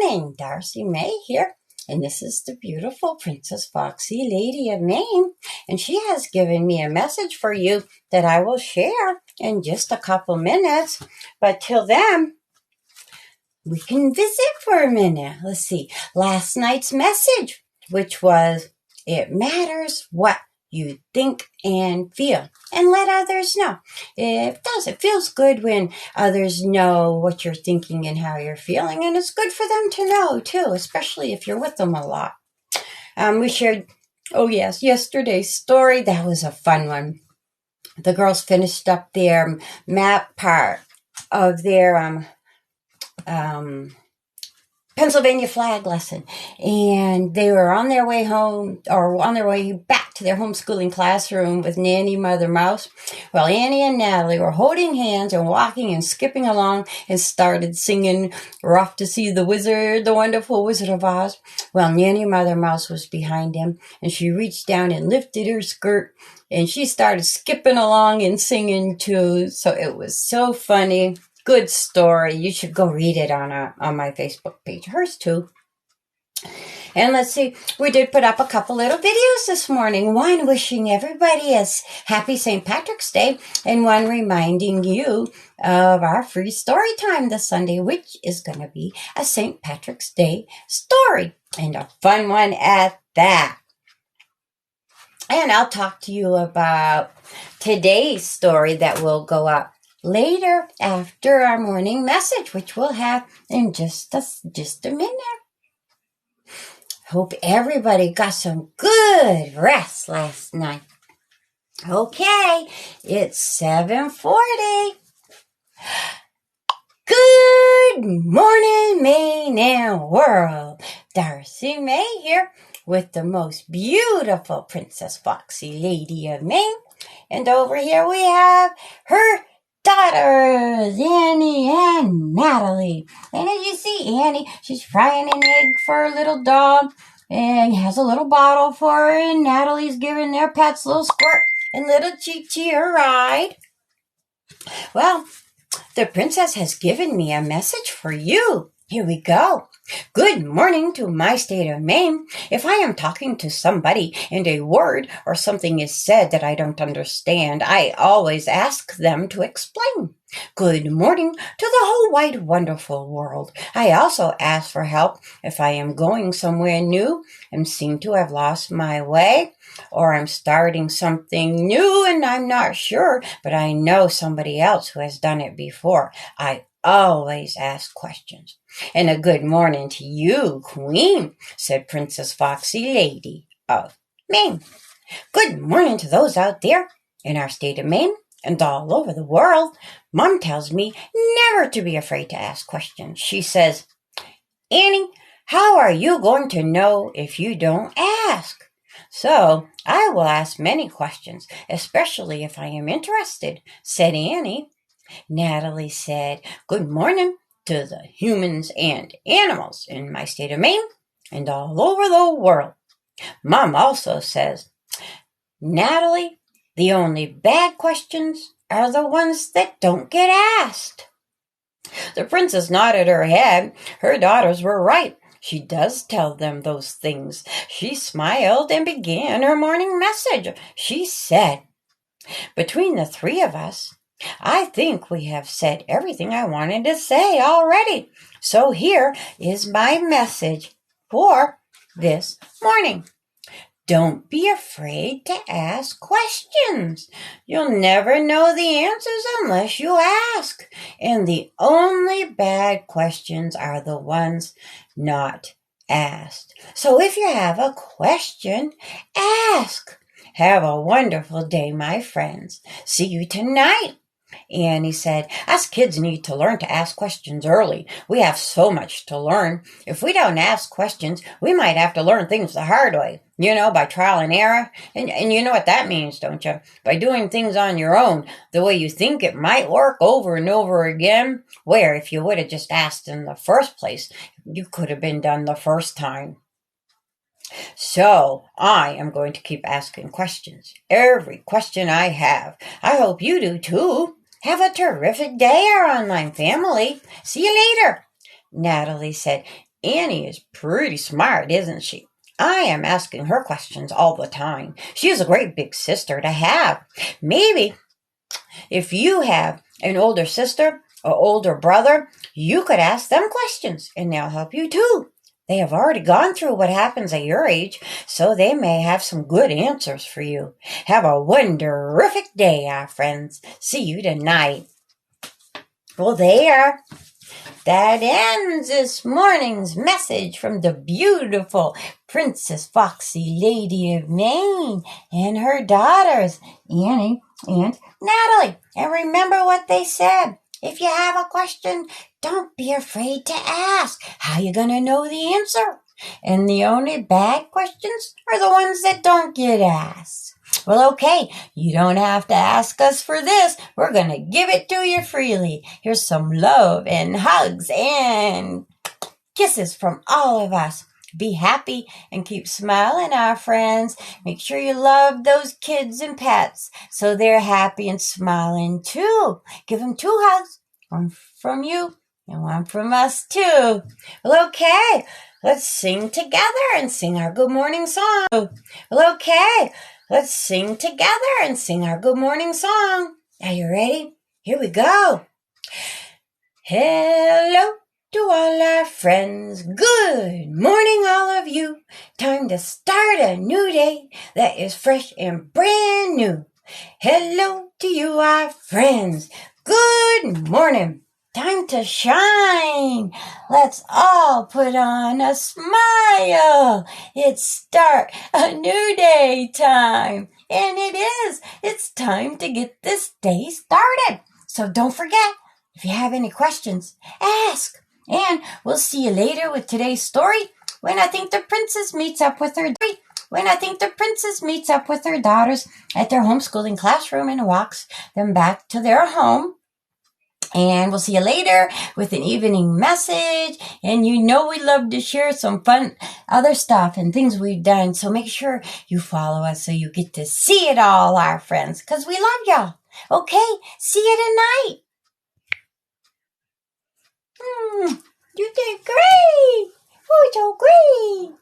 morning, Darcy May here, and this is the beautiful Princess Foxy Lady of Maine, and she has given me a message for you that I will share in just a couple minutes, but till then, we can visit for a minute. Let's see, last night's message, which was, it matters what you think and feel, and let others know. It does. It feels good when others know what you're thinking and how you're feeling, and it's good for them to know too, especially if you're with them a lot. We shared, yesterday's story. That was a fun one. The girls finished up their map part of their Pennsylvania flag lesson, and they were on their way home, or on their way back to their homeschooling classroom with Nanny Mother Mouse. Well, Annie and Natalie were holding hands and walking and skipping along and started singing, "We're off to see the wizard, the wonderful Wizard of Oz." Well, Nanny Mother Mouse was behind him, and she reached down and lifted her skirt, and she started skipping along and singing too. So it was so funny. Good story. You should go read it on my Facebook page. Hers too. And let's see, we did put up a couple little videos this morning. One wishing everybody a happy St. Patrick's Day, and one reminding you of our free story time this Sunday, which is going to be a St. Patrick's Day story, and a fun one at that. And I'll talk to you about today's story that will go up later after our morning message, which we'll have in just a minute. Hope everybody got some good rest last night. Okay, it's 7:40. Good morning, Maine and world. Darcy May here with the most beautiful Princess Foxy Lady of Maine. And over here we have her daughters, Annie and Natalie. And as you see, Annie, she's frying an egg for her little dog and has a little bottle for her, and Natalie's giving their pets little Squirt and little Chi-Chi a ride. Well, the princess has given me a message for you. Here we go. Good morning to my state of Maine. If I am talking to somebody and a word or something is said that I don't understand, I always ask them to explain. Good morning to the whole wide, wonderful world. I also ask for help if I am going somewhere new and seem to have lost my way, or I'm starting something new and I'm not sure, but I know somebody else who has done it before. I always ask questions. And a good morning to you, Queen, said Princess Foxy Lady of Maine. Good morning to those out there in our state of Maine and all over the world. Mom tells me never to be afraid to ask questions. She says, Annie, how are you going to know if you don't ask? So I will ask many questions, especially if I am interested, said Annie. Natalie said, good morning to the humans and animals in my state of Maine and all over the world. Mom also says, Natalie, the only bad questions are the ones that don't get asked. The princess nodded her head. Her daughters were right. She does tell them those things. She smiled and began her morning message. She said, between the three of us, I think we have said everything I wanted to say already. So here is my message for this morning. Don't be afraid to ask questions. You'll never know the answers unless you ask. And the only bad questions are the ones not asked. So if you have a question, ask. Have a wonderful day, my friends. See you tonight. Annie said, us kids need to learn to ask questions early. We have so much to learn. If we don't ask questions, we might have to learn things the hard way, by trial and error. And you know what that means, don't you? By doing things on your own, the way you think it might work over and over again, where if you would have just asked in the first place, you could have been done the first time. So I am going to keep asking questions. Every question I have. I hope you do too. Have a terrific day, our online family. See you later. Natalie said, Annie is pretty smart, isn't she? I am asking her questions all the time. She is a great big sister to have. Maybe if you have an older sister or older brother, you could ask them questions and they'll help you too. They have already gone through what happens at your age, so they may have some good answers for you. Have a wonderiffic day, our friends. See you tonight. Well, there. That ends this morning's message from the beautiful Princess Foxy Lady of Maine and her daughters, Annie and Natalie. And remember what they said. If you have a question, don't be afraid to ask. How you gonna know the answer? And the only bad questions are the ones that don't get asked. Well, okay, you don't have to ask us for this. We're going to give it to you freely. Here's some love and hugs and kisses from all of us. Be happy and keep smiling, our friends. Make sure you love those kids and pets so they're happy and smiling too. Give them 2 hugs, one from you and one from us too. Well, okay, let's sing together and sing our good morning song. Well, okay. Let's sing together and sing our good morning song. Are you ready? Here we go. Hello to all our friends. Good morning, all of you. Time to start a new day that is fresh and brand new. Hello to you, our friends. Good morning. Time to shine. Let's all put on a smile. It's start a new day time. And it is. It's time to get this day started. So don't forget, if you have any questions, ask. And we'll see you later with today's story when I think the princess meets up with her daughters at their homeschooling classroom and walks them back to their home. And we'll see you later with an evening message. And you know we love to share some fun other stuff and things we've done. So make sure you follow us so you get to see it all, our friends, because we love y'all. Okay, see you tonight. You did great. Oh, so great.